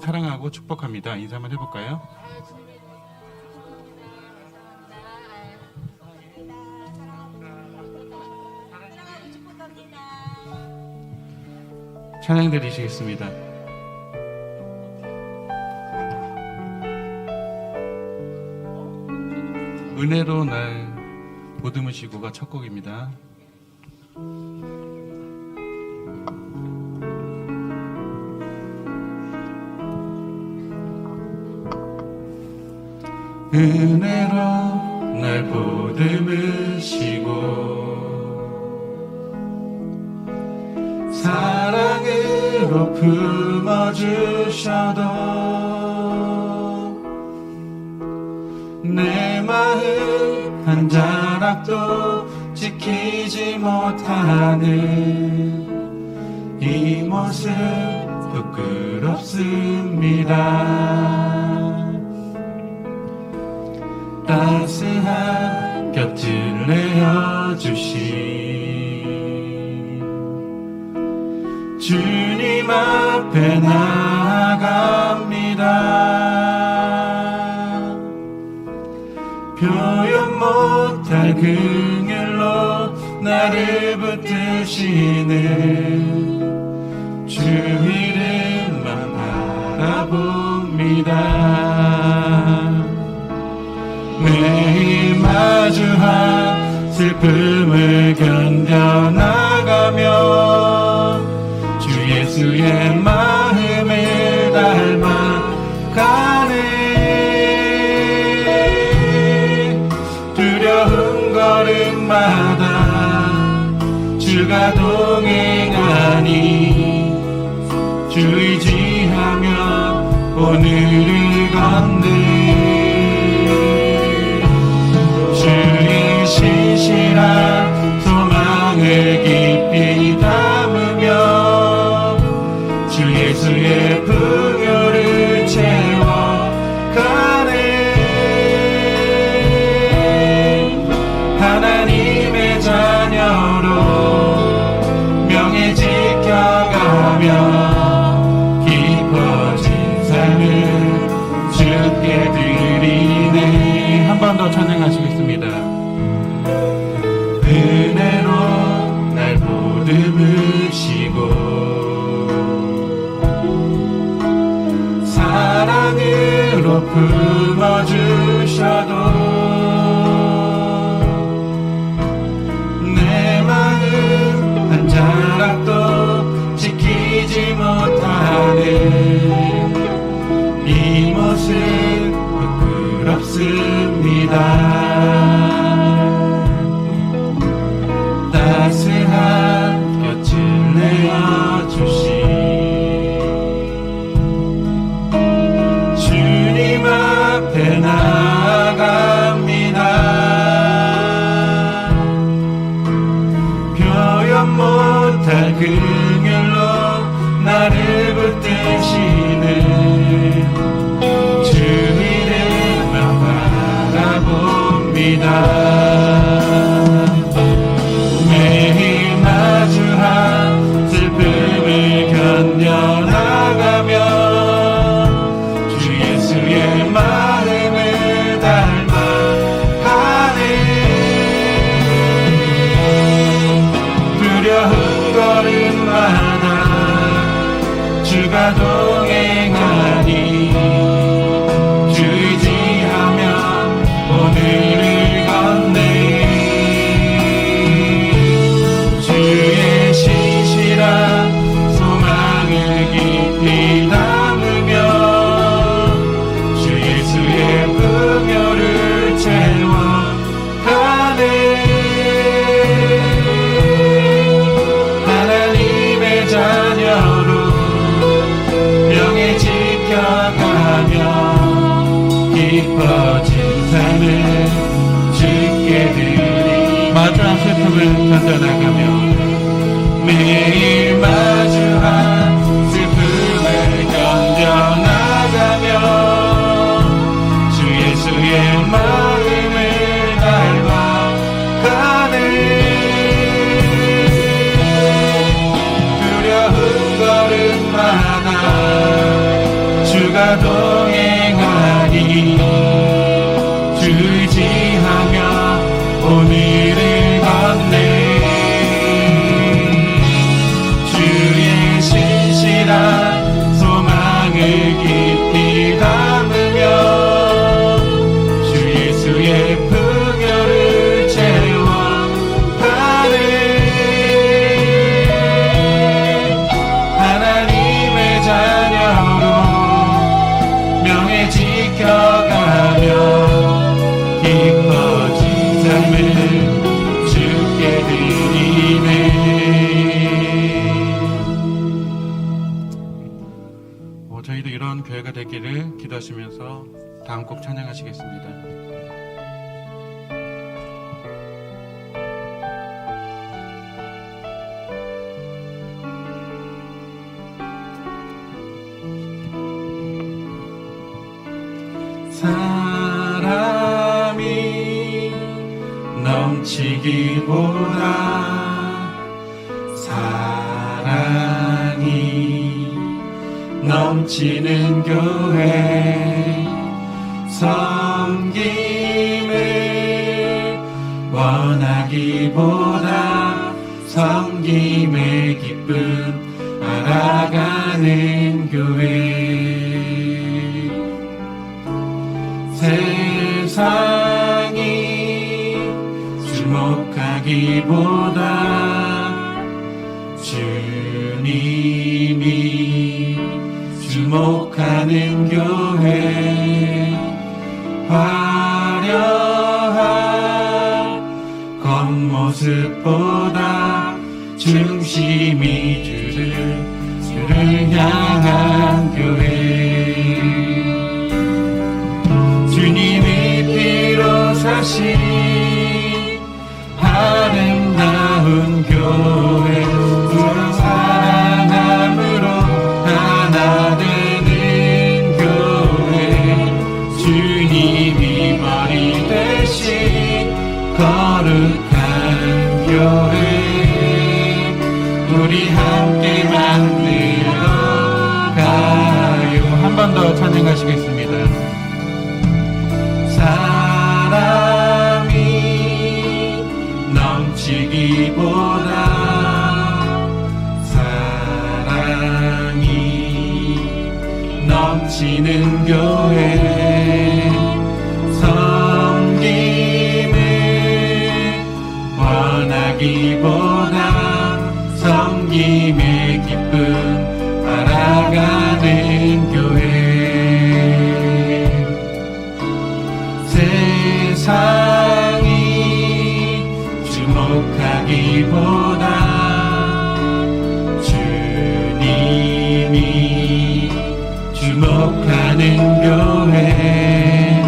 사랑하고 축복합니다. 인사 한번 해볼까요? 찬양 드리시겠습니다. 은혜로 날 보듬으시고가 첫 곡입니다. 은혜로 날 보듬으시고 사랑으로 품어주셔도 내 마음 한 자락도 지키지 못하는 이 모습 부끄럽습니다. 따스한 곁을 내어주신 주님 앞에 나아갑니다. 표현 못할 긍휼로 나를 붙드시는 주 이름만 바라봅니다. 매일 마주한 슬픔을 견뎌나가며 주 예수의 마음을 닮아가네. 두려운 걸음마다 주가 동행하니 주 의지하며 오늘을 걷네. 주의 신실한 소망을 깊이 담으며 주 예수의 풍요를 채워가네. 하나님의 자녀로 명예 지켜가며 깊어진 삶을 주께 드리네. 한 번 더 찬양하시겠습니다. 은혜로 날 보듬으시고 사랑으로 품어주셔도 내 마음 한 자락도 지키지 못하는 이 모습 부끄럽습니다. 따스한 곁을 내어주신 주님 앞에 나아갑니다. 표현 못할 긍휼로 나를 붙드시는 주 이름만 바라봅니다. 매일 마주한 슬픔을 견뎌나가며 주 예수의 마음을 닮아가네. 두려운 걸음마다 주가 동행하니 주 의지하며 오늘을 걷네. 주의 신실한 소망을 깊이 담으며 주 예수의 풍요를 채워가네. 하나님의 자녀로 명예 지켜가며 깊어진 삶을 주께 드리. 마주한 슬픔을 견뎌나가며 매일 마주한 슬픔을 견뎌나가며 주 예수의 마음을 닮아가네. 두려운 걸음마다 주 주와 동행하니 주 의지하며 오늘을 걷네. 주의 신실한 소망을 깊이 담으며 주 예수의 풍요를 채워가네. 하나님의 자녀로 명예 지켜가며 기뻐진 삶을 주께 드리네. 저희도 이런 교회가 되기를 기도하시면서 다음 곡 찬양하시겠습니다. 사람이 넘치기보다 사랑이 넘치는 교회, 섬김을 원하기보다 섬김의 기쁨 알아가는 교회. 세상이 주목하기보다 주님이 주목하는 교회. 화려한 겉모습보다 중심이 주를 향한 교회. 주님이 피로 사신 아름다운 교회. 서로 사랑함으로 하나 되는 교회. 주님이 머리 대신 거룩한 교회. 우리 함께 만들어 가요. 한 번 더 찬양하시겠습니다. 사람이 넘치기보다 사랑이 넘치는 교회. 섬김을 원하기보다 섬김의 기쁨 알아가는 교회. 세상이 주목하기보다 주님이 주목하는 교회.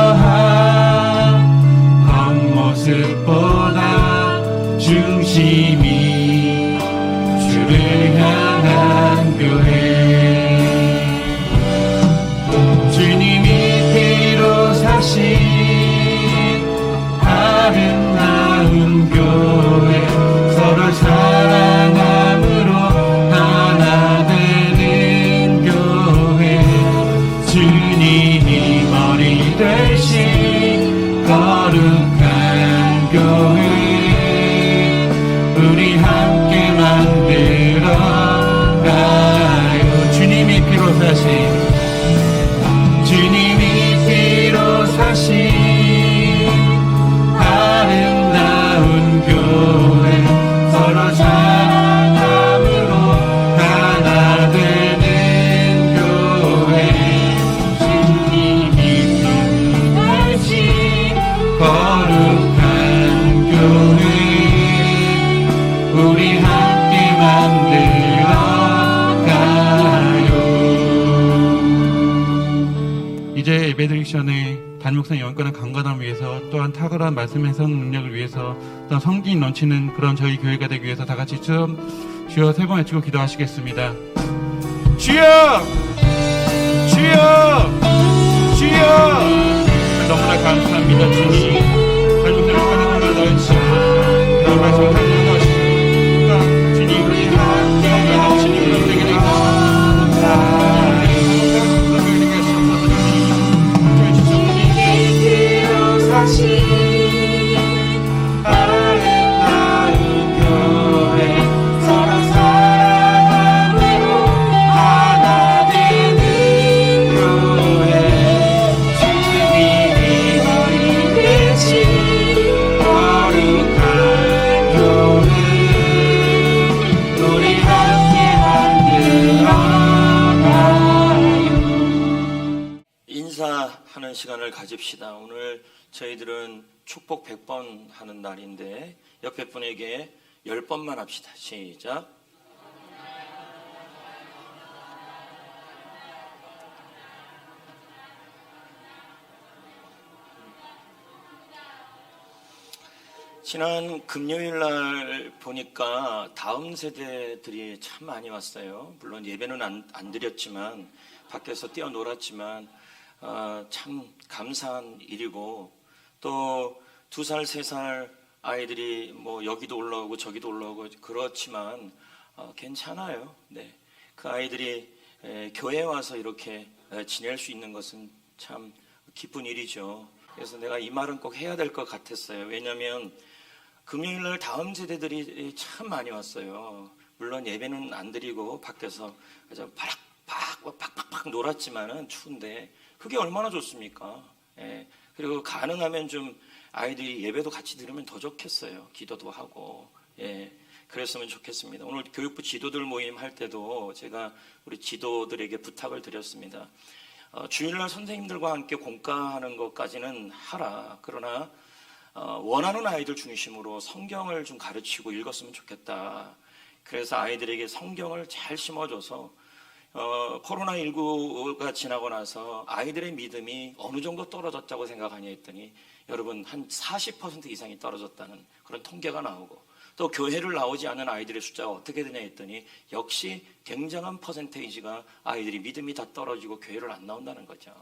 화려한 겉모습보다 중심이 주를 향한 교회. 주님이 피로 사신 아름다운 교회. 서로 사랑함으로 하나 되는 교회. 주님이 머리 되신 거룩한 교회. 우리 함께 만들어 가요. 주님이 피로 사신 아름다운 교회. 서로 사랑함으로 하나 되는 교회. 주님이 피하신 거룩한 교회. 우리 함께 만들어 가요. 이제 예배드리션의 단목상 영권의 강건함을 위해서, 또한 탁월한 말씀 해석 능력을 위해서, 또한 성기 넘치는 그런 저희 교회가 되기 위해서 다 같이 주여 세 번 외치고 기도하시겠습니다. 주여! 주여! 주여! 너무나 감사합니다. 주님, 잘못된 영권의 강건함을 넣으시고 그런 말씀 감사하시고 주님, 우리 함께 넘치는 그런 되게 되겠습니다. 시간을 가집시다. 오늘 저희들은 축복 100번 하는 날인데 옆에 분에게 10번만 합시다. 시작. 지난 금요일 날 보니까 다음 세대들이 참 많이 왔어요. 물론 예배는 안 드렸지만 밖에서 뛰어놀았지만 참 감사한 일이고, 또 2살, 3살 아이들이 뭐 여기도 올라오고 저기도 올라오고 그렇지만 괜찮아요. 네, 그 아이들이 교회에 와서 이렇게 지낼 수 있는 것은 참 기쁜 일이죠. 그래서 내가 이 말은 꼭 해야 될 것 같았어요. 왜냐하면 금요일날 다음 세대들이 참 많이 왔어요. 물론 예배는 안 드리고 밖에서 팍팍팍 놀았지만은 추운데 그게 얼마나 좋습니까? 예. 그리고 가능하면 좀 아이들이 예배도 같이 들으면 더 좋겠어요. 기도도 하고. 예. 그랬으면 좋겠습니다. 오늘 교육부 지도들 모임 할 때도 제가 우리 지도들에게 부탁을 드렸습니다. 주일날 선생님들과 함께 공과하는 것까지는 하라. 그러나 원하는 아이들 중심으로 성경을 좀 가르치고 읽었으면 좋겠다. 그래서 아이들에게 성경을 잘 심어줘서 코로나19가 지나고 나서 아이들의 믿음이 어느 정도 떨어졌다고 생각하냐 했더니 여러분 한 40% 이상이 떨어졌다는 그런 통계가 나오고, 또 교회를 나오지 않는 아이들의 숫자가 어떻게 되냐 했더니 역시 굉장한 퍼센테이지가 아이들이 믿음이 다 떨어지고 교회를 안 나온다는 거죠.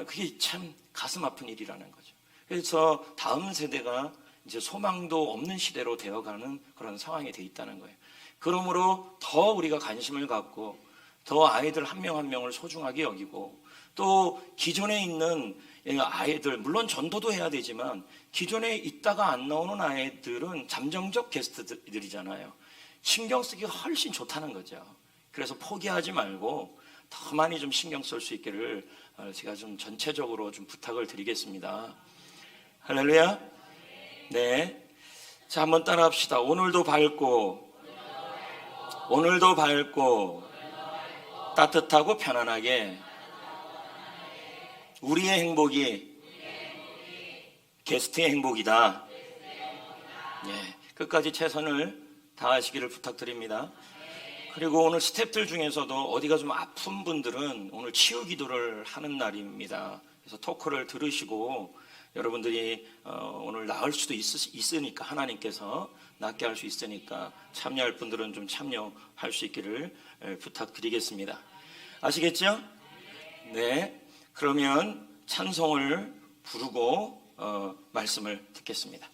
그게 참 가슴 아픈 일이라는 거죠. 그래서 다음 세대가 이제 소망도 없는 시대로 되어가는 그런 상황이 돼 있다는 거예요. 그러므로 더 우리가 관심을 갖고 더 아이들 한 명 한 명을 소중하게 여기고, 또 기존에 있는 아이들, 물론 전도도 해야 되지만 기존에 있다가 안 나오는 아이들은 잠정적 게스트들이잖아요. 신경 쓰기가 훨씬 좋다는 거죠. 그래서 포기하지 말고 더 많이 좀 신경 쓸 수 있기를 제가 좀 전체적으로 좀 부탁을 드리겠습니다. 할렐루야. 네. 자, 한번 따라 합시다. 오늘도 밝고 따뜻하고 편안하게 우리의 행복이 게스트의 행복이다. 네. 끝까지 최선을 다하시기를 부탁드립니다. 그리고 오늘 스태프들 중에서도 어디가 좀 아픈 분들은 오늘 치유 기도를 하는 날입니다. 그래서 토크를 들으시고 여러분들이 오늘 나을 수도 있으니까, 하나님께서 낫게 할 수 있으니까 참여할 분들은 좀 참여할 수 있기를 부탁드리겠습니다. 아시겠죠? 네. 그러면 찬송을 부르고 말씀을 듣겠습니다.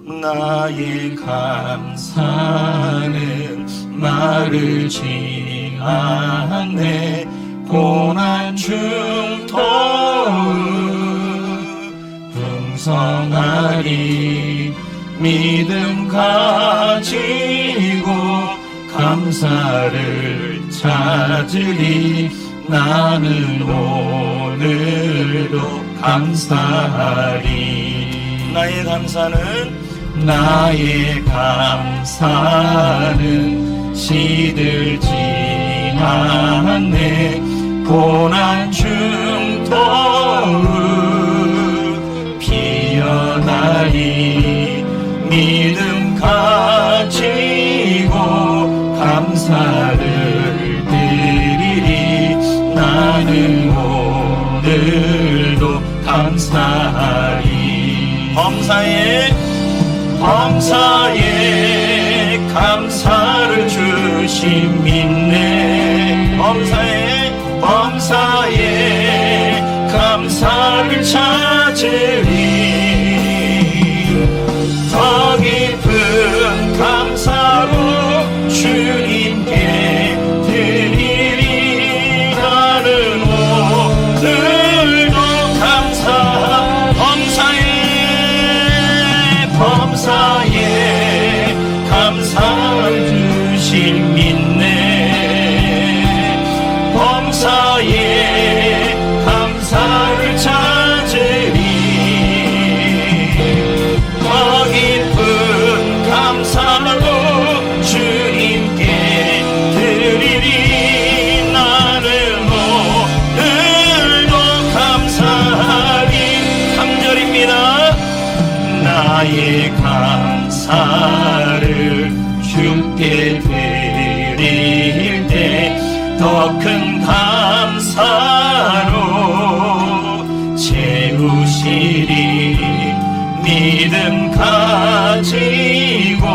나의 감사는 마르지 않네. 고난 중토음 풍성하리. 믿음 가지고 감사를 찾으리. 나는 오늘도 감사하리. 나의 감사는 시들지 않네. 고난 중토음 피어나리. 믿음 가지고 감사를 드리리. 나는 오늘도 감사하리. 범사에 감사를 주심 믿네. 범사에 감사를 찾으리. 더 깊은 감사로 주님께 드리리. 나는 오늘도 감사. 범사에 감사를 주심 믿네. 범사에 감사를 찾으리. 나의 감사를 주께 드릴 때 더 큰 감사로 채우시리. 믿음 가지고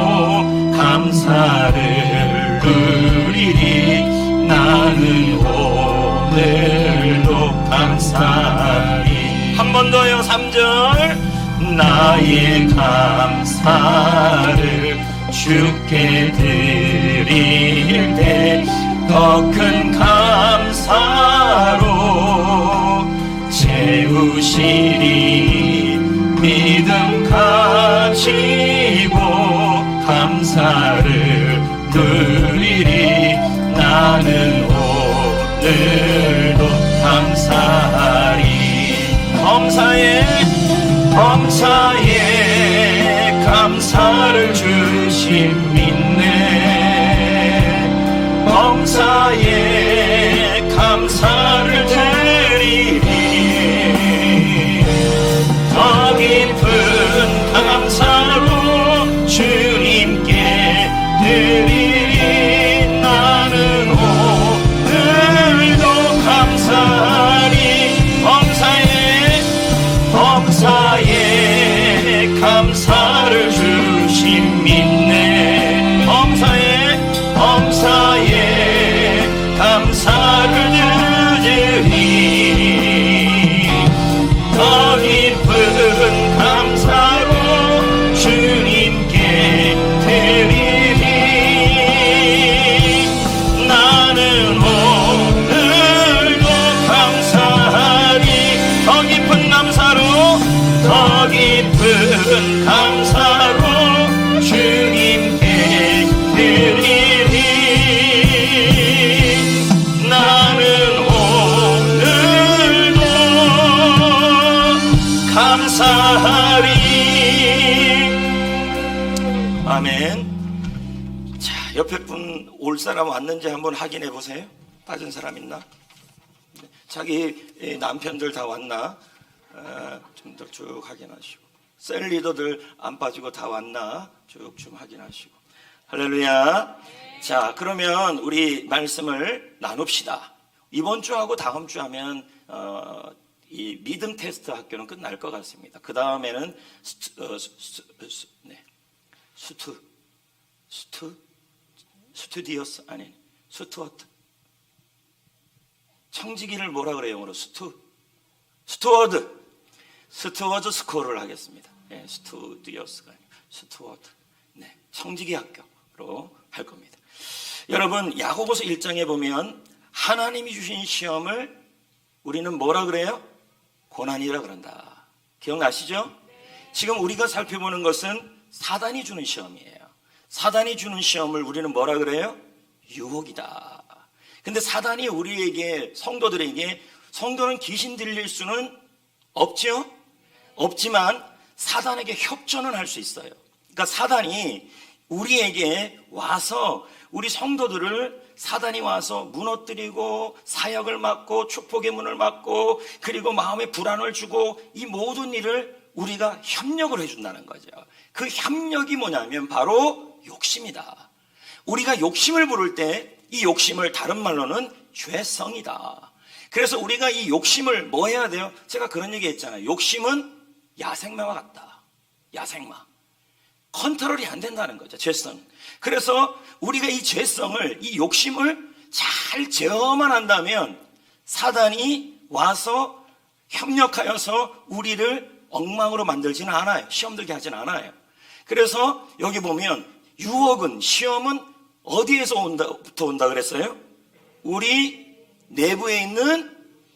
감사를 누리리. 나는 오늘도 감사하리. 한 번 더요. 3절. 나의 감사를 주께 드릴 때 더 큰 감사로 채우시리. 믿음 가지고 감사를 누리리. 나는 오늘도 감사하리. 범사에 감사를 주심 믿네. 범사에 감사를 드리리. 더 깊은 감사로 주님께 드리리. 나는 오늘도 감사하리. 범사에 감사를 주심 믿네. 범사에 감사를 드리리. 더 깊은 감사로 주님께 드리리. 나는 오늘도 감사하리. 더 깊은 감사로 주님께 드리리. 나는 오늘도 감사하리. 아멘. 자, 옆에 분 올 사람 왔는지 한번 확인해 보세요. 빠진 사람 있나? 자기 남편들 다 왔나? 좀 더 쭉 확인하시고, 셀 리더들 안 빠지고 다 왔나 쭉 좀 확인하시고. 할렐루야. 자, 그러면 우리 말씀을 나눕시다. 이번 주하고 다음 주 하면 이 믿음 테스트 학교는 끝날 것 같습니다. 그 다음에는 스튜디오스 아니 스튜어트, 청지기를 뭐라 그래요 영어로? 스튜어드 스코어를 하겠습니다. 네, 스튜디오스가 아니고 스튜어드. 네, 청지기 학교로 할 겁니다. 여러분, 야고보서 1장에 보면 하나님이 주신 시험을 우리는 뭐라 그래요? 고난이라 그런다. 기억나시죠? 지금 우리가 살펴보는 것은 사단이 주는 시험이에요. 사단이 주는 시험을 우리는 뭐라 그래요? 유혹이다. 근데 사단이 우리에게, 성도는 귀신 들릴 수는 없죠? 없지만 사단에게 협전은 할 수 있어요. 그러니까 사단이 우리에게 와서, 우리 성도들을 사단이 와서 무너뜨리고 사역을 막고 축복의 문을 막고 그리고 마음에 불안을 주고, 이 모든 일을 우리가 협력을 해준다는 거죠. 그 협력이 뭐냐면 바로 욕심이다. 우리가 욕심을 부를 때 이 욕심을 다른 말로는 죄성이다. 그래서 우리가 이 욕심을 뭐 해야 돼요? 제가 그런 얘기 했잖아요. 욕심은 야생마와 같다. 야생마. 컨트롤이 안 된다는 거죠, 죄성. 그래서 우리가 이 죄성을, 이 욕심을 잘 제어만 한다면 사단이 와서 협력하여서 우리를 엉망으로 만들지는 않아요. 시험 들게 하지는 않아요. 그래서 여기 보면 유혹은, 시험은 어디에서부터 온다 그랬어요? 우리 내부에 있는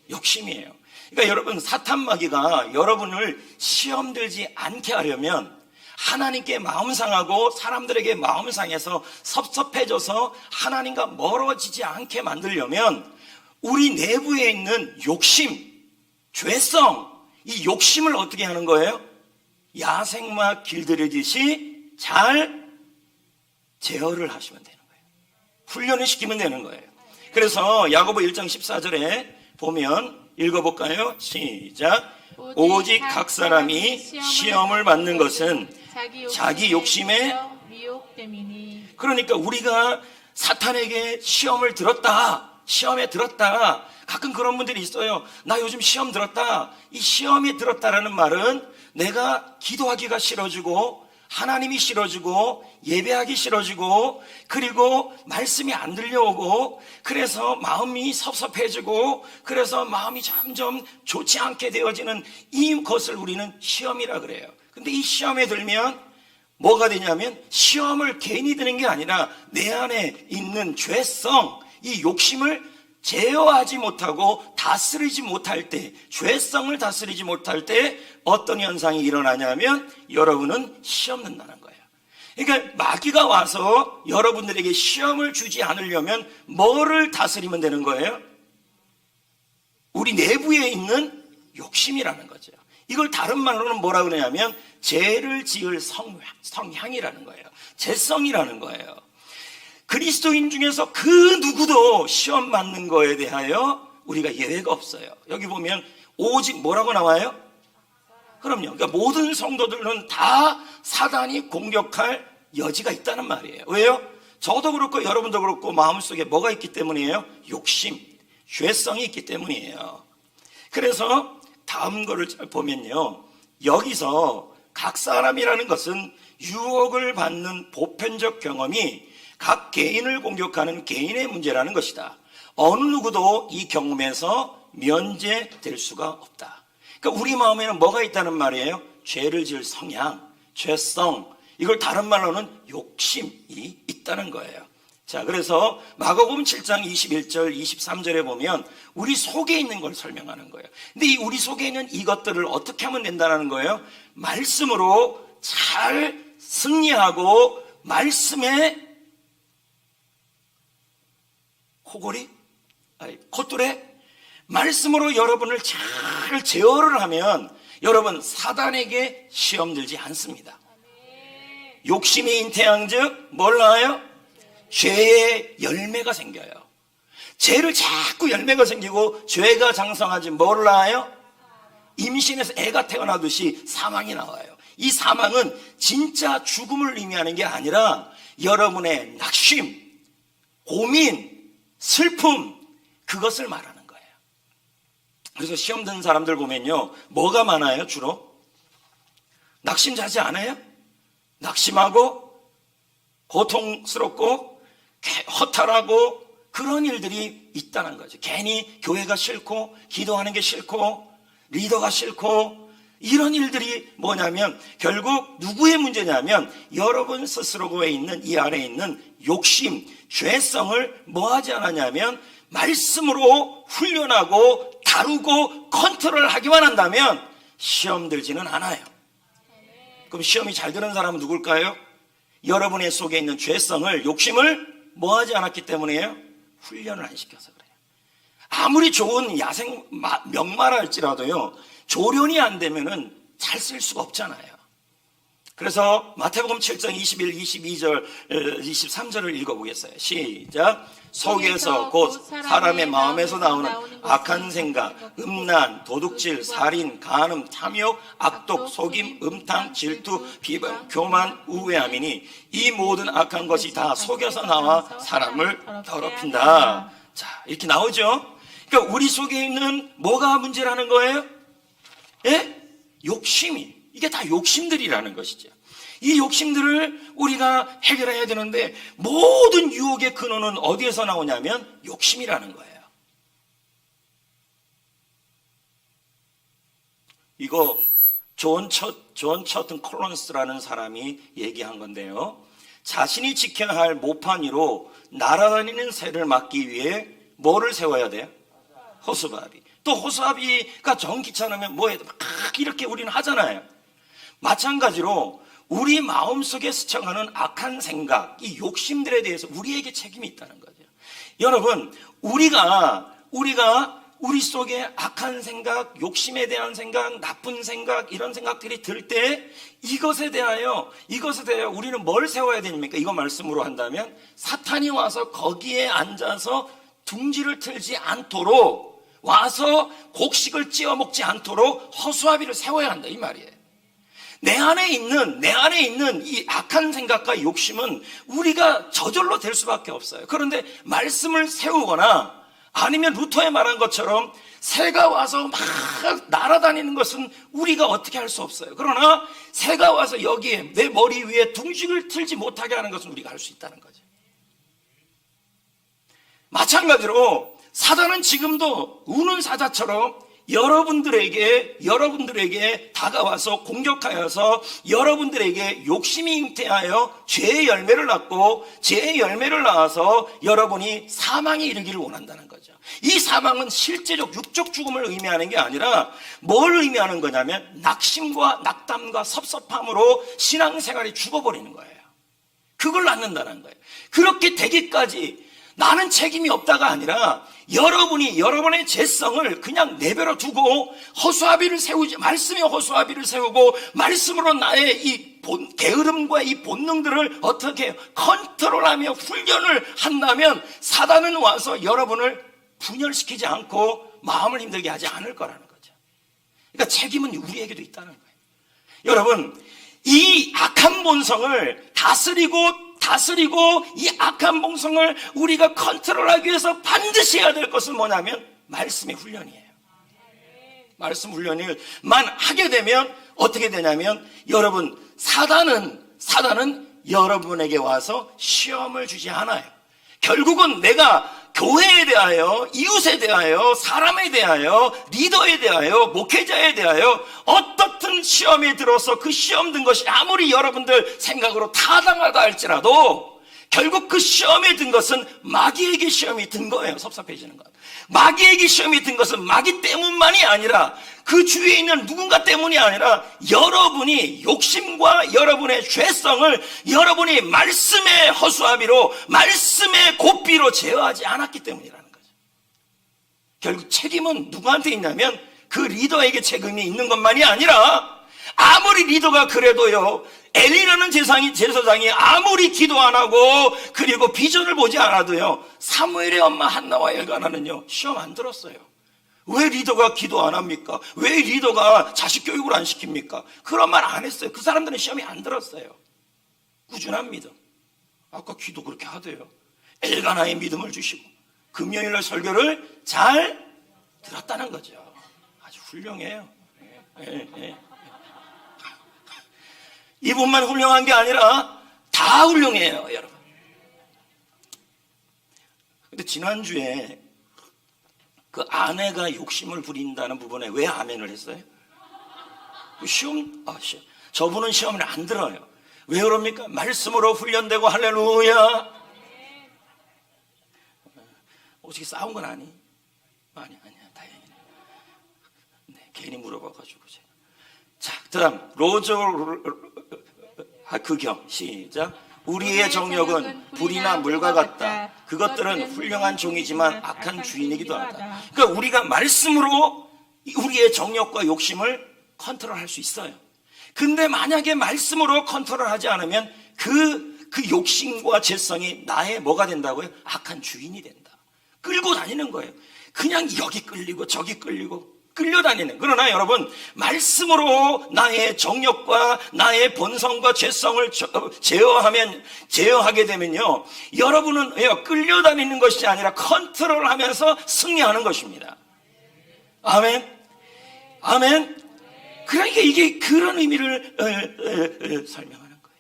욕심이에요. 그러니까 여러분, 사탄마귀가 여러분을 시험 들지 않게 하려면, 하나님께 마음 상하고 사람들에게 마음 상해서 섭섭해져서 하나님과 멀어지지 않게 만들려면 우리 내부에 있는 욕심, 죄성, 이 욕심을 어떻게 하는 거예요? 야생마 길들이듯이 잘 제어를 하시면 되는 거예요. 훈련을 시키면 되는 거예요. 그래서 야고보 1장 14절에 보면 읽어볼까요? 시작. 오직 각 사람이 시험을 받는 것은 자기 욕심에 미혹됨이니. 그러니까 우리가 사탄에게 시험에 들었다 가끔 그런 분들이 있어요. 나 요즘 시험 들었다. 이 시험에 들었다라는 말은 내가 기도하기가 싫어지고 하나님이 싫어지고 예배하기 싫어지고 그리고 말씀이 안 들려오고 그래서 마음이 섭섭해지고 그래서 마음이 점점 좋지 않게 되어지는 이것을 우리는 시험이라 그래요. 근데 이 시험에 들면 뭐가 되냐면 시험을 괜히 드는 게 아니라 내 안에 있는 죄성, 이 욕심을 제어하지 못하고 다스리지 못할 때, 죄성을 다스리지 못할 때 어떤 현상이 일어나냐면 여러분은 시험 는다는 거예요. 그러니까 마귀가 와서 여러분들에게 시험을 주지 않으려면 뭐를 다스리면 되는 거예요? 우리 내부에 있는 욕심이라는 거죠. 이걸 다른 말로는 뭐라 그러냐면 죄를 지을 성향이라는 거예요. 죄성이라는 거예요. 그리스도인 중에서 그 누구도 시험 받는 거에 대하여 우리가 예외가 없어요. 여기 보면 오직 뭐라고 나와요? 그럼요. 그러니까 모든 성도들은 다 사단이 공격할 여지가 있다는 말이에요. 왜요? 저도 그렇고 여러분도 그렇고 마음속에 뭐가 있기 때문이에요? 욕심, 죄성이 있기 때문이에요. 그래서 다음 거를 잘 보면요, 여기서 각 사람이라는 것은 유혹을 받는 보편적 경험이 각 개인을 공격하는 개인의 문제라는 것이다. 어느 누구도 이 경험에서 면제될 수가 없다. 그러니까 우리 마음에는 뭐가 있다는 말이에요? 죄를 지을 성향, 죄성, 이걸 다른 말로는 욕심이 있다는 거예요. 자, 그래서 마가복음 7장 21절 23절에 보면 우리 속에 있는 걸 설명하는 거예요. 근데 이 우리 속에 있는 이것들을 어떻게 하면 된다는 거예요? 말씀으로 잘 승리하고 말씀에 콧돌에 말씀으로 여러분을 잘 제어를 하면 여러분 사단에게 시험 들지 않습니다. 욕심이 잉태한즉 뭘 낳아요? 죄의 열매가 생겨요. 죄를 자꾸 열매가 생기고 죄가 장성하지 뭘 낳아요? 임신해서 애가 태어나듯이 사망이 나와요. 이 사망은 진짜 죽음을 의미하는 게 아니라 여러분의 낙심, 고민, 슬픔, 그것을 말하는 거예요. 그래서 시험 든 사람들 보면요, 뭐가 많아요? 주로 낙심자지 않아요? 낙심하고 고통스럽고 허탈하고 그런 일들이 있다는 거죠. 괜히 교회가 싫고 기도하는 게 싫고 리더가 싫고 이런 일들이 뭐냐면 결국 누구의 문제냐면 여러분 스스로에 있는 이 안에 있는 욕심, 죄성을 뭐 하지 않았냐면 말씀으로 훈련하고 다루고 컨트롤하기만 한다면 시험 들지는 않아요. 그럼 시험이 잘 드는 사람은 누굴까요? 여러분의 속에 있는 죄성을, 욕심을 뭐 하지 않았기 때문이에요? 훈련을 안 시켜서 그래요. 아무리 좋은 야생 명마라 할지라도요, 조련이 안 되면은 잘 쓸 수가 없잖아요. 그래서 마태복음 7장 21, 22절, 23절을 읽어보겠어요. 시작. 속에서 곧 사람의 마음에서 나오는 악한 생각, 음란, 도둑질, 살인, 간음, 탐욕, 악독, 속임, 음탕, 질투, 비방, 교만, 우매함이니 이 모든 악한 것이 다 속에서 나와 사람을 더럽힌다. 자, 이렇게 나오죠. 그러니까 우리 속에 있는 뭐가 문제라는 거예요? 예? 욕심이. 이게 다 욕심들이라는 것이죠. 이 욕심들을 우리가 해결해야 되는데 모든 유혹의 근원은 어디에서 나오냐면 욕심이라는 거예요. 이거 존 처튼 콜런스라는 사람이 얘기한 건데요. 자신이 지켜야 할 모판 위로 날아다니는 새를 막기 위해 뭐를 세워야 돼요? 호수아비. 또 호수아비가 정 귀찮으면 뭐 해야 돼? 막 이렇게 우리는 하잖아요. 마찬가지로 우리 마음속에 스쳐가는 악한 생각, 이 욕심들에 대해서 우리에게 책임이 있다는 거죠. 여러분, 우리가 우리 속에 악한 생각, 욕심에 대한 생각, 나쁜 생각, 이런 생각들이 들 때 이것에 대하여 우리는 뭘 세워야 됩니까? 이거 말씀으로 한다면 사탄이 와서 거기에 앉아서 둥지를 틀지 않도록, 와서 곡식을 찌어 먹지 않도록 허수아비를 세워야 한다, 이 말이에요. 내 안에 있는 이 악한 생각과 욕심은 우리가 저절로 될 수밖에 없어요. 그런데 말씀을 세우거나 아니면 루터에 말한 것처럼 새가 와서 막 날아다니는 것은 우리가 어떻게 할 수 없어요. 그러나 새가 와서 여기에 내 머리 위에 둥직을 틀지 못하게 하는 것은 우리가 할 수 있다는 거죠. 마찬가지로 사단은 지금도 우는 사자처럼 여러분들에게 다가와서 공격하여서 여러분들에게 욕심이 잉태하여 죄의 열매를 낳고 죄의 열매를 낳아서 여러분이 사망에 이르기를 원한다는 거죠. 이 사망은 실제적 육적 죽음을 의미하는 게 아니라 뭘 의미하는 거냐면 낙심과 낙담과 섭섭함으로 신앙생활이 죽어버리는 거예요. 그걸 낳는다는 거예요. 그렇게 되기까지 나는 책임이 없다가 아니라 여러분이 여러분의 죄성을 그냥 내버려 두고 허수아비를 세우지, 말씀에 허수아비를 세우고 말씀으로 나의 이 게으름과 이 본능들을 어떻게 컨트롤하며 훈련을 한다면 사단은 와서 여러분을 분열시키지 않고 마음을 힘들게 하지 않을 거라는 거죠. 그러니까 책임은 우리에게도 있다는 거예요. 여러분, 이 악한 본성을 다스리고 이 악한 본성을 우리가 컨트롤하기 위해서 반드시 해야 될 것은 뭐냐면 말씀의 훈련이에요. 말씀 훈련을만 하게 되면 어떻게 되냐면 여러분, 사단은 여러분에게 와서 시험을 주지 않아요. 결국은 내가 교회에 대하여, 이웃에 대하여, 사람에 대하여, 리더에 대하여, 목회자에 대하여 어떻든 시험에 들어서 그 시험 든 것이 아무리 여러분들 생각으로 타당하다 할지라도 결국 그 시험에 든 것은 마귀에게 시험이 든 거예요. 섭섭해지는 것. 마귀에게 시험이 든 것은 마귀 때문만이 아니라 그 주위에 있는 누군가 때문이 아니라 여러분이 욕심과 여러분의 죄성을 여러분이 말씀의 허수아비로 말씀의 고삐로 제어하지 않았기 때문이라는 거죠. 결국 책임은 누구한테 있냐면 그 리더에게 책임이 있는 것만이 아니라 아무리 리더가 그래도요, 엘리라는 제사장이 아무리 기도 안 하고 그리고 비전을 보지 않아도요, 사무엘의 엄마 한나와 엘가나는요 시험 안 들었어요. 왜 리더가 기도 안 합니까? 왜 리더가 자식 교육을 안 시킵니까? 그런 말 안 했어요. 그 사람들은 시험이 안 들었어요. 꾸준한 믿음. 아까 기도 그렇게 하대요. 엘가나의 믿음을 주시고 금요일날 설교를 잘 들었다는 거죠. 아주 훌륭해요. 예. 이분만 훌륭한 게 아니라 다 훌륭해요, 여러분. 근데 지난주에 그 아내가 욕심을 부린다는 부분에 왜 아멘을 했어요? 시험. 저분은 시험을 안 들어요. 왜 그럽니까? 말씀으로 훈련되고 할렐루야. 어떻게 싸운 건 아니? 아니야, 다행이네. 네, 괜히 물어봐가지고 제가. 자, 그다음 극형 시작. 우리의 정력은 불이나 물과 같다. 그것들은 훌륭한 종이지만 악한 주인이기도 하다. 그러니까 우리가 말씀으로 우리의 정력과 욕심을 컨트롤할 수 있어요. 근데 만약에 말씀으로 컨트롤하지 않으면 그 욕심과 죄성이 나의 뭐가 된다고요? 악한 주인이 된다. 끌고 다니는 거예요. 그냥 여기 끌리고 저기 끌리고 끌려다니는. 그러나 여러분, 말씀으로 나의 정욕과 나의 본성과 죄성을 제어하게 되면요, 여러분은 끌려다니는 것이 아니라 컨트롤하면서 승리하는 것입니다. 아멘. 그러니까 이게 그런 의미를 설명하는 거예요.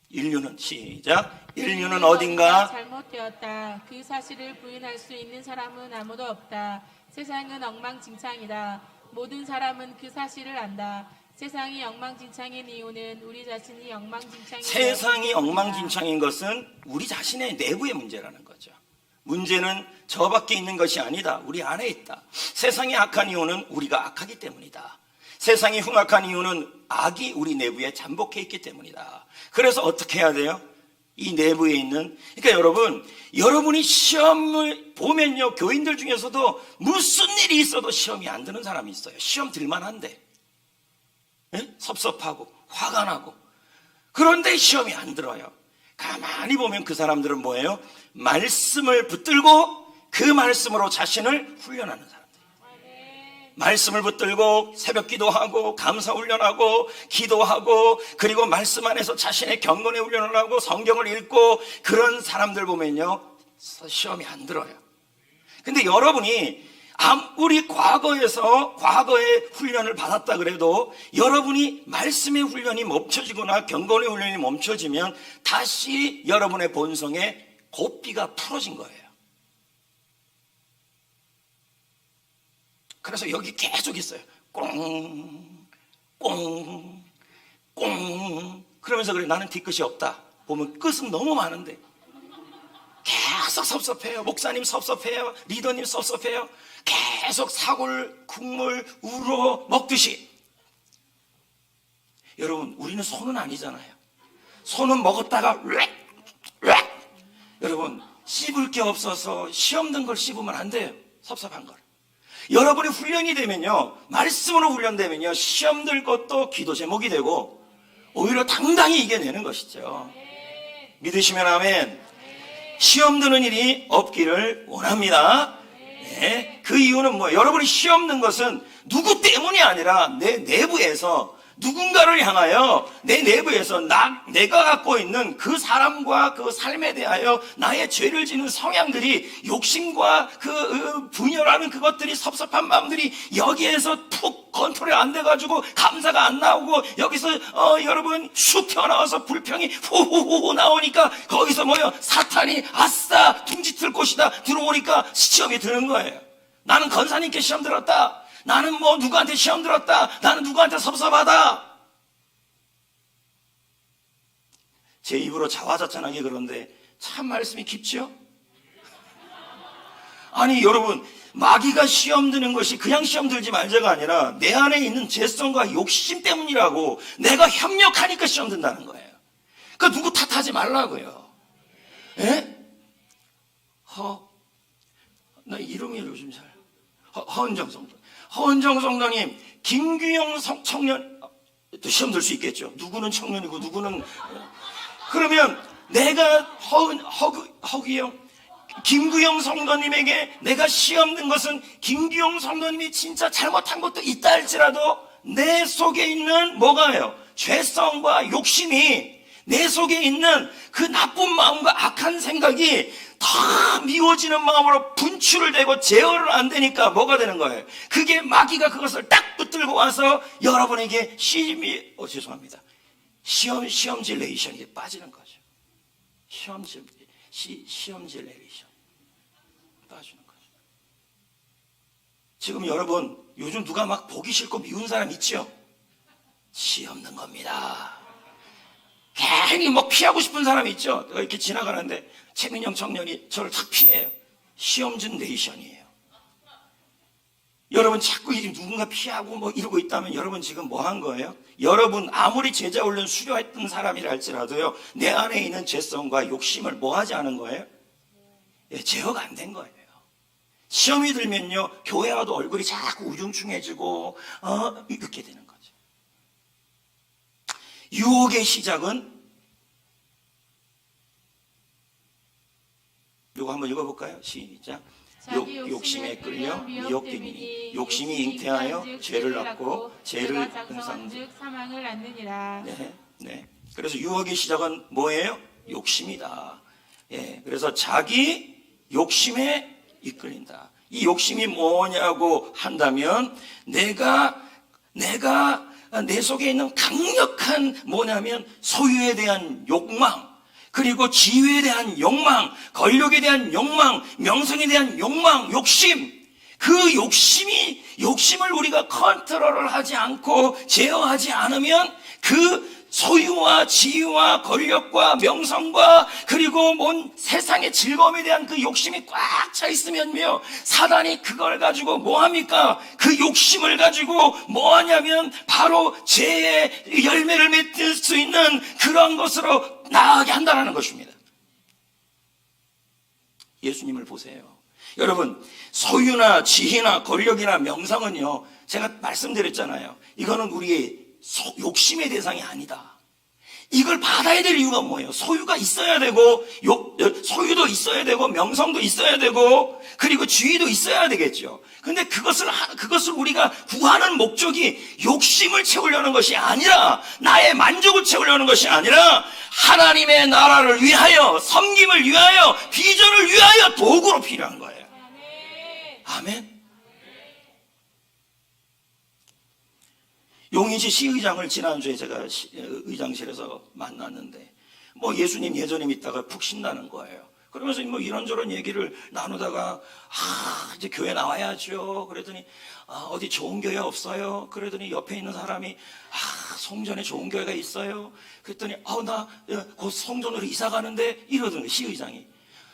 인류는 시작. 인류는 어딘가 잘못되었다. 그 사실을 부인할 수 있는 사람은 아무도 없다. 세상은 엉망진창이다. 모든 사람은 그 사실을 안다. 세상이 엉망진창인 이유는 우리 자신이 엉망진창인 세상이 엉망진창인 것은 우리 자신의 내부의 문제라는 거죠. 문제는 저 밖에 있는 것이 아니다. 우리 안에 있다. 세상이 악한 이유는 우리가 악하기 때문이다. 세상이 흉악한 이유는 악이 우리 내부에 잠복해 있기 때문이다. 그래서 어떻게 해야 돼요? 이 내부에 있는, 그러니까 여러분이 시험을 보면요, 교인들 중에서도 무슨 일이 있어도 시험이 안 드는 사람이 있어요. 시험 들만한데, 섭섭하고 화가 나고, 그런데 시험이 안 들어요. 가만히 보면 그 사람들은 뭐예요? 말씀을 붙들고 그 말씀으로 자신을 훈련하는 사람들. 말씀을 붙들고 새벽 기도하고 감사 훈련하고 기도하고 그리고 말씀 안에서 자신의 경건의 훈련을 하고 성경을 읽고 그런 사람들 보면요 시험이 안 들어요. 근데 여러분이 아무리 과거의 훈련을 받았다 그래도 여러분이 말씀의 훈련이 멈춰지거나 경건의 훈련이 멈춰지면 다시 여러분의 본성에 고삐가 풀어진 거예요. 그래서 여기 계속 있어요. 꽁, 꽁, 꽁. 그러면서 그래, 나는 뒤끝이 없다. 보면 끝은 너무 많은데. 계속 섭섭해요. 목사님 섭섭해요. 리더님 섭섭해요. 계속 사골, 국물, 우러 먹듯이. 여러분, 우리는 소는 아니잖아요. 소는 먹었다가 여러분, 씹을 게 없어서 시험 든 걸 씹으면 안 돼요. 섭섭한 걸. 여러분이 훈련이 되면요, 말씀으로 훈련되면요, 시험 들 것도 기도 제목이 되고 오히려 당당히 이겨내는 것이죠. 믿으시면 아멘. 시험 드는 일이 없기를 원합니다. 네. 그 이유는 뭐예요? 여러분이 시험 든 것은 누구 때문이 아니라 내 내부에서 누군가를 향하여 내 내부에서 내가 갖고 있는 그 사람과 그 삶에 대하여 나의 죄를 지는 성향들이 욕심과 그 분열하는 그것들이 섭섭한 마음들이 여기에서 푹 컨트롤이 안 돼가지고 감사가 안 나오고 여기서 여러분 쑥 튀어나와서 불평이 후후후 나오니까 거기서 뭐요? 사탄이 아싸 둥지틀 곳이다 들어오니까 시험이 드는 거예요. 나는 권사님께 시험 들었다. 나는 뭐 누구한테 시험 들었다. 나는 누구한테 섭섭하다. 제 입으로 자화자찬하게 그런데 참 말씀이 깊지요? 아니 여러분, 마귀가 시험 드는 것이 그냥 시험 들지 말자가 아니라 내 안에 있는 죄성과 욕심 때문이라고. 내가 협력하니까 시험 든다는 거예요. 그러니까 누구 탓하지 말라고요. 예? 나 이름이 요즘 잘 허은정 성도. 허은정 성도님, 김규영 청년, 또 시험 들 수 있겠죠. 누구는 청년이고 누구는. 그러면 내가 허규영, 김규영 성도님에게 내가 시험 든 것은 김규영 성도님이 진짜 잘못한 것도 있다 할지라도 내 속에 있는 뭐가요? 죄성과 욕심이 내 속에 있는 그 나쁜 마음과 악한 생각이 다 미워지는 마음으로 분출을 되고 제어를 안 되니까 뭐가 되는 거예요? 그게 마귀가 그것을 딱 붙들고 와서 여러분에게 시험지 레이션이 빠지는 거죠. 시험지 레이션 빠지는 거죠. 지금 여러분 요즘 누가 막 보기 싫고 미운 사람 있죠? 시험 든 겁니다. 괜히 뭐 피하고 싶은 사람 있죠? 이렇게 지나가는데 최민영 청년이 저를 탁 피해요. 시험진 네이션이에요. 여러분 자꾸 누군가 피하고 뭐 이러고 있다면 여러분 지금 뭐 한 거예요? 여러분 아무리 제자훈련 수료했던 사람이라 할지라도요, 내 안에 있는 죄성과 욕심을 뭐 하지 않은 거예요? 제어가 안 된 거예요. 시험이 들면요, 교회 와도 얼굴이 자꾸 우중충해지고 이렇게 되는 거죠. 유혹의 시작은 이거 한번 읽어볼까요? 시작. 욕심에 끌려 미혹되니 욕심이 잉태하여 죄를 낳고 죄를 공산즉 사망을 낳느니라. 네. 그래서 유혹의 시작은 뭐예요? 욕심이다. 예. 그래서 자기 욕심에 이끌린다. 이 욕심이 뭐냐고 한다면 내가 내 속에 있는 강력한 뭐냐면 소유에 대한 욕망, 그리고 지위에 대한 욕망, 권력에 대한 욕망, 명성에 대한 욕망, 욕심. 그 욕심을 우리가 컨트롤을 하지 않고 제어하지 않으면 그 소유와 지위와 권력과 명성과 그리고 세상의 즐거움에 대한 그 욕심이 꽉 차 있으면요, 사단이 그걸 가지고 뭐합니까? 그 욕심을 가지고 뭐하냐면 바로 죄의 열매를 맺을 수 있는 그런 것으로 나아가게 한다는 것입니다. 예수님을 보세요. 여러분, 소유나 지위나 권력이나 명성은요, 제가 말씀드렸잖아요. 이거는 우리의 욕심의 대상이 아니다. 이걸 받아야 될 이유가 뭐예요? 소유가 있어야 되고, 소유도 있어야 되고, 명성도 있어야 되고, 그리고 지위도 있어야 되겠죠. 근데 그것을 우리가 구하는 목적이 욕심을 채우려는 것이 아니라, 나의 만족을 채우려는 것이 아니라, 하나님의 나라를 위하여, 섬김을 위하여, 비전을 위하여 도구로 필요한 거예요. 아멘. 용인시 시의장을 지난주에 제가 의장실에서 만났는데, 뭐 예수님 예전에 믿다가 푹 신나는 거예요. 그러면서 뭐 이런저런 얘기를 나누다가, 이제 교회 나와야죠. 그랬더니, 어디 좋은 교회 없어요? 그랬더니 옆에 있는 사람이, 송전에 좋은 교회가 있어요. 그랬더니, 나 곧 송전으로 이사 가는데, 이러더니 시의장이.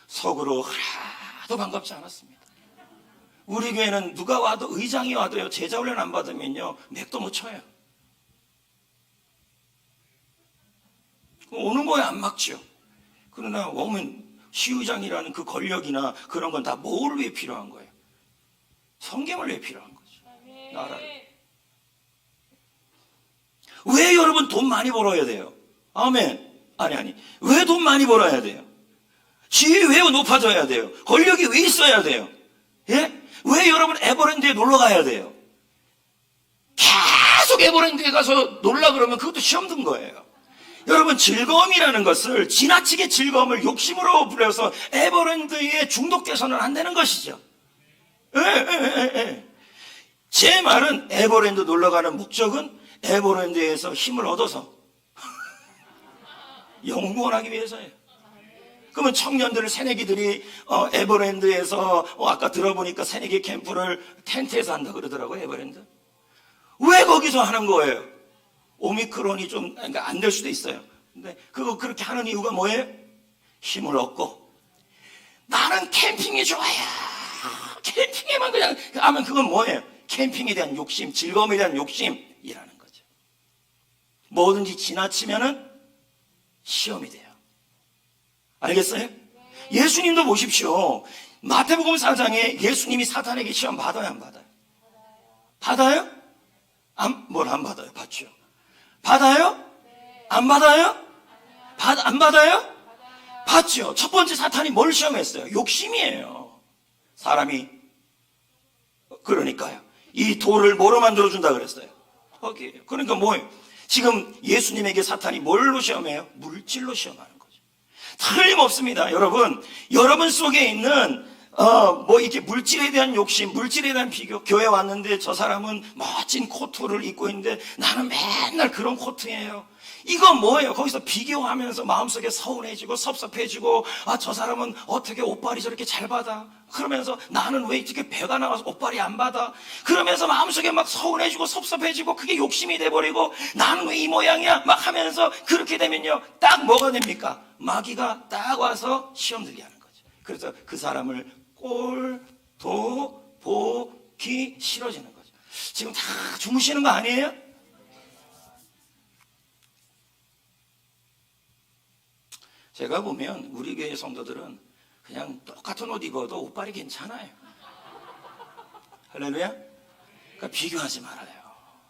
속으로 하나도 반갑지 않았습니다. 우리 교회는 누가 와도, 의장이 와도요, 제자 훈련 안 받으면요, 맥도 못 쳐요. 오는 거에 안 막죠. 그러나 오면 시의장이라는 그 권력이나 그런 건 다 뭘 위해 필요한 거예요? 성김을 위해 필요한 거죠. 나라를. 왜 여러분 돈 많이 벌어야 돼요? 아멘. 아니. 왜 돈 많이 벌어야 돼요? 지위 왜 높아져야 돼요? 권력이 왜 있어야 돼요? 예? 왜 여러분 에버랜드에 놀러 가야 돼요? 계속 에버랜드에 가서 놀라 그러면 그것도 시험 든 거예요. 여러분, 즐거움이라는 것을, 지나치게 즐거움을 욕심으로 부려서 에버랜드에 중독돼서는 안 되는 것이죠. 제 말은 에버랜드 놀러 가는 목적은 에버랜드에서 힘을 얻어서 영원하기 위해서예요. 그러면 청년들, 새내기들이 에버랜드에서 아까 들어보니까 새내기 캠프를 텐트에서 한다 그러더라고요. 에버랜드. 왜 거기서 하는 거예요? 오미크론이 좀 안 될 수도 있어요. 근데 그거 그렇게 하는 이유가 뭐예요? 힘을 얻고. 나는 캠핑이 좋아요. 캠핑에만 그냥 하면 그건 뭐예요? 캠핑에 대한 욕심, 즐거움에 대한 욕심이라는 거죠. 뭐든지 지나치면은 시험이 돼요. 알겠어요? 예수님도 보십시오. 마태복음 4장에 예수님이 사탄에게 시험 받아요, 안 받아요? 받아요? 뭘 안 받아요? 받죠. 받아요? 안 받아요? 안 받아요? 받죠. 첫 번째 사탄이 뭘 시험했어요? 욕심이에요. 사람이. 그러니까요. 이 돌을 뭐로 만들어준다 그랬어요? 거기에요. 그러니까 뭐예요? 지금 예수님에게 사탄이 뭘로 시험해요? 물질로 시험하는 거죠. 틀림없습니다. 여러분 속에 있는 이렇게 물질에 대한 욕심, 물질에 대한 비교. 교회 왔는데 저 사람은 멋진 코트를 입고 있는데 나는 맨날 그런 코트예요. 이거 뭐예요? 거기서 비교하면서 마음속에 서운해지고 섭섭해지고, 저 사람은 어떻게 옷빨이 저렇게 잘 받아? 그러면서 나는 왜 이렇게 배가 나와서 옷빨이 안 받아? 그러면서 마음속에 막 서운해지고 섭섭해지고, 그게 욕심이 돼버리고, 나는 왜 이 모양이야? 막 하면서 그렇게 되면요, 딱 뭐가 됩니까? 마귀가 딱 와서 시험 들게 하는 거죠. 그래서 그 사람을 꼴도 보기 싫어지는 거죠. 지금 다 주무시는 거 아니에요? 제가 보면 우리 교회 성도들은 그냥 똑같은 옷 입어도 옷빨이 괜찮아요. 할렐루야? 그러니까 비교하지 말아요.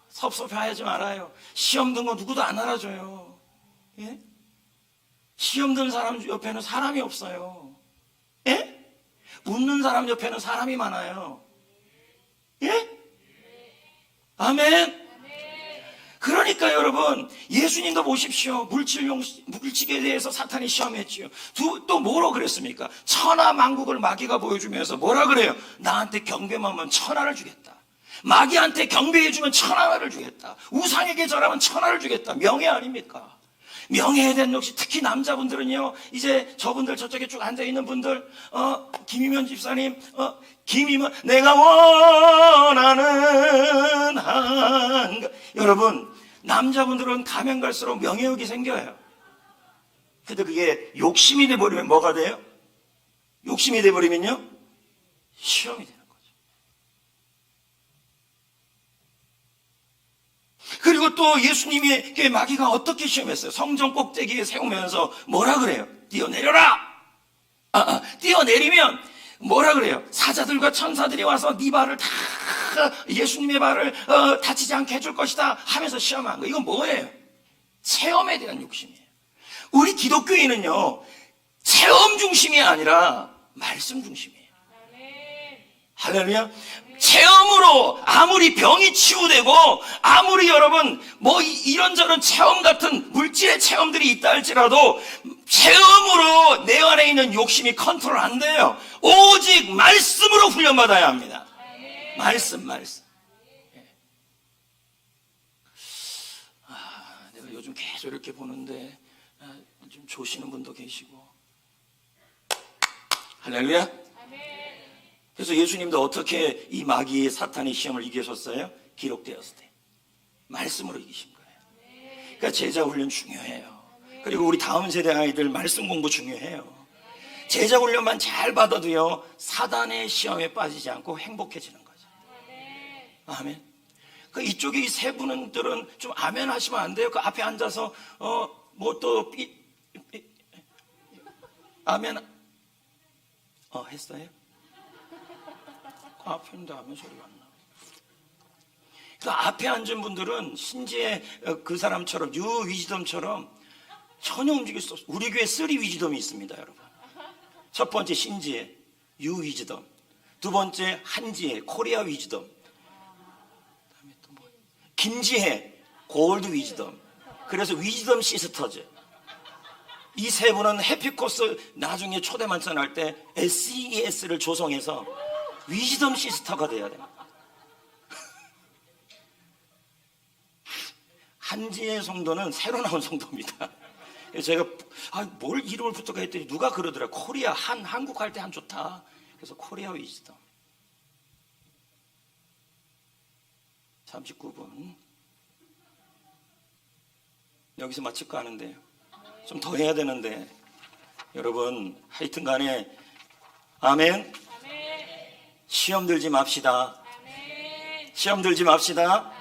섭섭해하지 말아요. 시험 든 거 누구도 안 알아줘요. 예? 시험 든 사람 옆에는 사람이 없어요. 예? 웃는 사람 옆에는 사람이 많아요. 예? 아멘. 그러니까 여러분, 예수님도 보십시오. 물질에 대해서 사탄이 시험했지요. 또 뭐로 그랬습니까? 천하 만국을 마귀가 보여주면서 뭐라 그래요? 나한테 경배만 하면 천하를 주겠다. 마귀한테 경배해주면 천하를 주겠다. 우상에게 절하면 천하를 주겠다. 명예 아닙니까? 명예에 대한 욕심, 특히 남자분들은요, 이제 저분들 저쪽에 쭉 앉아있는 분들, 김희면 집사님, 내가 원하는 여러분, 남자분들은 가면 갈수록 명예욕이 생겨요. 근데 그게 욕심이 돼버리면 뭐가 돼요? 욕심이 돼버리면요, 시험이 돼요. 그리고 또 예수님에게 마귀가 어떻게 시험했어요? 성전 꼭대기에 세우면서 뭐라 그래요? 뛰어내려라! 뛰어내리면 뭐라 그래요? 사자들과 천사들이 와서 네 발을 다, 예수님의 발을 다치지 않게 해줄 것이다 하면서 시험한 거. 이건 뭐예요? 체험에 대한 욕심이에요. 우리 기독교인은요, 체험 중심이 아니라 말씀 중심이에요. 할렐루야. 체험으로 아무리 병이 치유되고 아무리 여러분 뭐 이런저런 체험 같은 물질의 체험들이 있다 할지라도 체험으로 내 안에 있는 욕심이 컨트롤 안 돼요. 오직 말씀으로 훈련받아야 합니다. 말씀. 내가 요즘 계속 이렇게 보는데 좀 조시는 분도 계시고. 할렐루야. 그래서 예수님도 어떻게 이 마귀의 사탄의 시험을 이기셨어요? 기록되었을 때 말씀으로 이기신 거예요. 그러니까 제자 훈련 중요해요. 그리고 우리 다음 세대 아이들 말씀 공부 중요해요. 제자 훈련만 잘 받아도요, 사단의 시험에 빠지지 않고 행복해지는 거죠. 아멘. 그 이쪽에 이 세 분들은 좀 아멘 하시면 안 돼요? 그 앞에 앉아서 뭐 또 아멘 했어요? 그 앞에 있는데 아멘 소리가 안 나. 그 앞에 앉은 분들은 신지의 그 사람처럼 유위지덤처럼 전혀 움직일 수 없어요. 우리 교회 3 위지덤이 있습니다, 여러분. 첫 번째 신지의 유위지덤, 두 번째 한지의 코리아 위지덤, 그다음에 또 뭐 김지혜 골드 위지덤. 그래서 위지덤 시스터즈. 이 세 분은 해피코스 나중에 초대 만찬할 때 SES를 조성해서 위지덤 시스터가 돼야 됩니다. 한지의 성도는 새로 나온 성도입니다. 제가 뭘 이름을 붙여가 했더니 누가 그러더라. 코리아 한국 할 때 한 좋다. 그래서 코리아 위지덤. 39분 여기서 마칠까 하는데요, 좀 더 해야 되는데 여러분 하여튼 간에 아멘. 시험 들지 맙시다. 시험 들지 맙시다.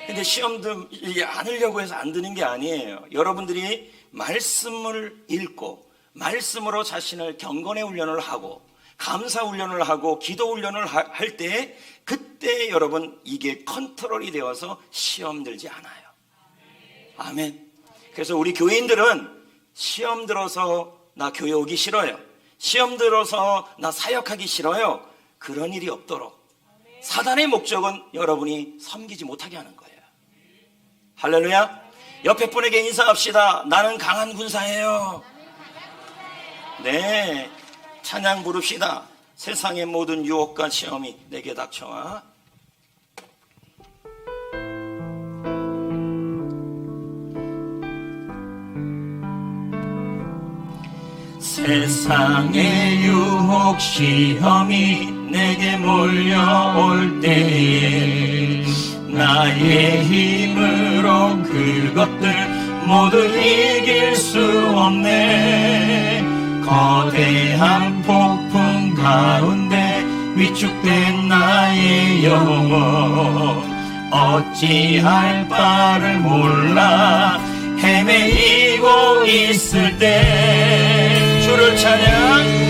근데 시험 들지 않으려고 해서 안 드는 게 아니에요. 여러분들이 말씀을 읽고 말씀으로 자신을 경건의 훈련을 하고 감사 훈련을 하고 기도 훈련을 할 때 그때 여러분 이게 컨트롤이 되어서 시험 들지 않아요. 아멘. 그래서 우리 교인들은 시험 들어서 나 교회 오기 싫어요, 시험 들어서 나 사역하기 싫어요, 그런 일이 없도록 사단의 목적은 여러분이 섬기지 못하게 하는 거예요. 할렐루야. 옆에 분에게 인사합시다. 나는 강한 군사예요. 네, 찬양 부릅시다. 세상의 모든 유혹과 시험이 내게 닥쳐와. 세상의 유혹 시험이 내게 몰려올 때에 나의 힘으로 그것들 모두 이길 수 없네. 거대한 폭풍 가운데 위축된 나의 영혼 어찌할 바를 몰라 헤매이고 있을 때 주를 찬양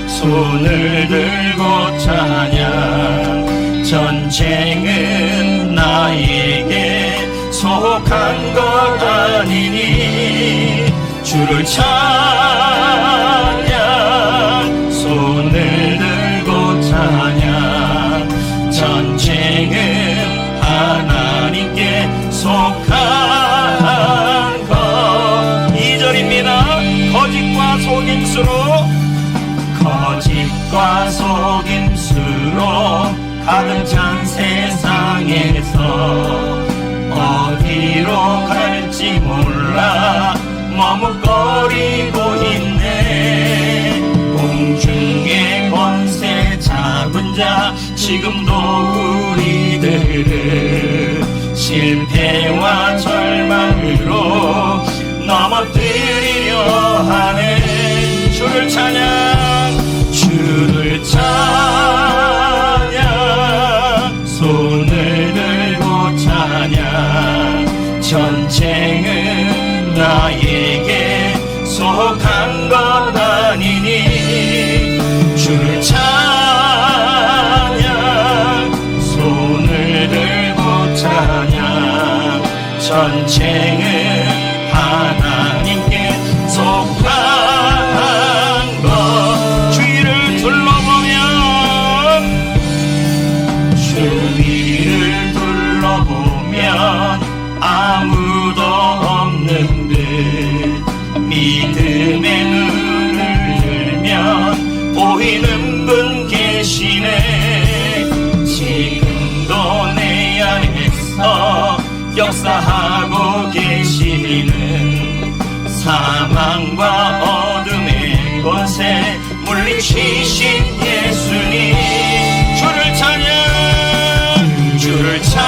손을 들고 찬양 전쟁은 나에게 속한 것 아니니 주를 찬양 손을 들고 찬양 전쟁은 하나님께 속한 것. 2절입니다. 거짓과 속임수로 가득 찬 세상에서 어디로 갈지 몰라 머뭇거리고 있네. 공중의 권세 잡은 자 지금도 우리들을 실패와 절망으로 넘어뜨리려 하네. 주를 찬양 손을 들고 찬양 전쟁은 나에게 속한 것 아니니 주를 찬양 손을 들고 전쟁은 하나님께 속한 것. 주위를 둘러보면 아무도 없는 듯 믿음의 눈을 들면 보이는 분 계시네. 지금도 내 안에서 역사하고 계시는 사망과 어둠의 권세 물리치신 예수님. 주를 찬양,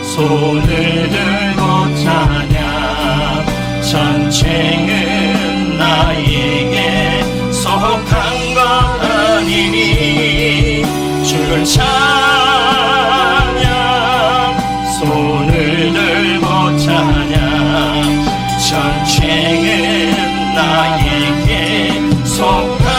손을 들고 찬양. 전쟁은 나에게 속한 것 아니니. 주를 찬양, 손을 들고 찬양. 전쟁은 나에게 속한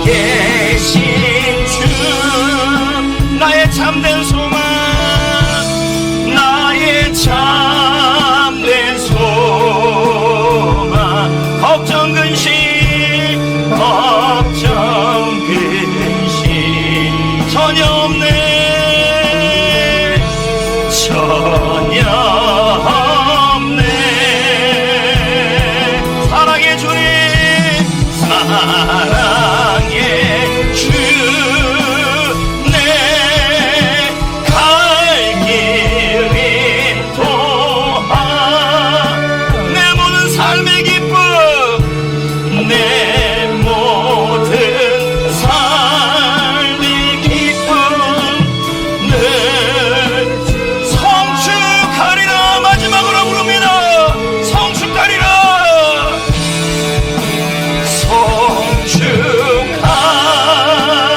살아계신 주, 나의 참된 소망, 나의 참된 소망. 걱정 근심 전혀 없네, 전혀 없네. 사랑의 주님, 사랑의 주, 내 갈 길이 도와. 내 모든 삶의 기쁨, 내 모든 삶의 기쁨은 성축하리라. 마지막으로 부릅니다. 성축하리라.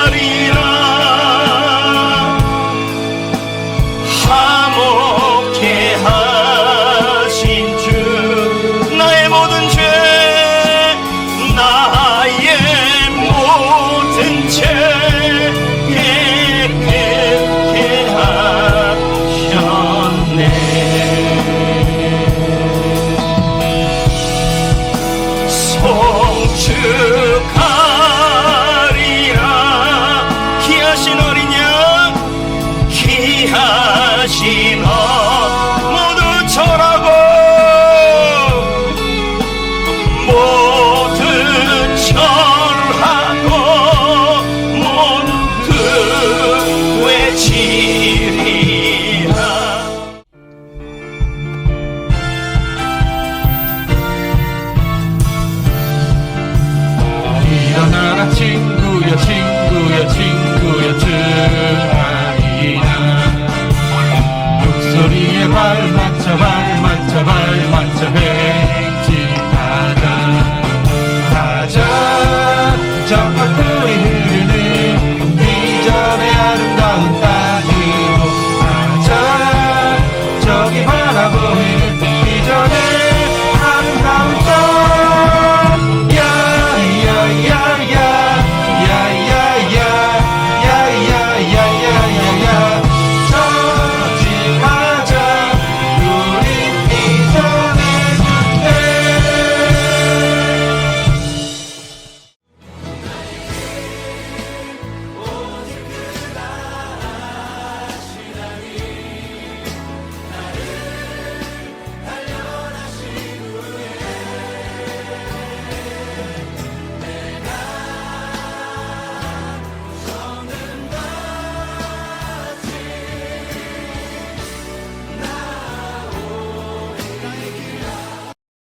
성축하리라. 화목해 하신 주, 나의 모든 죄, 나의 모든 죄 깨끗게 하셨네. 성축하리라. 사고의 이전에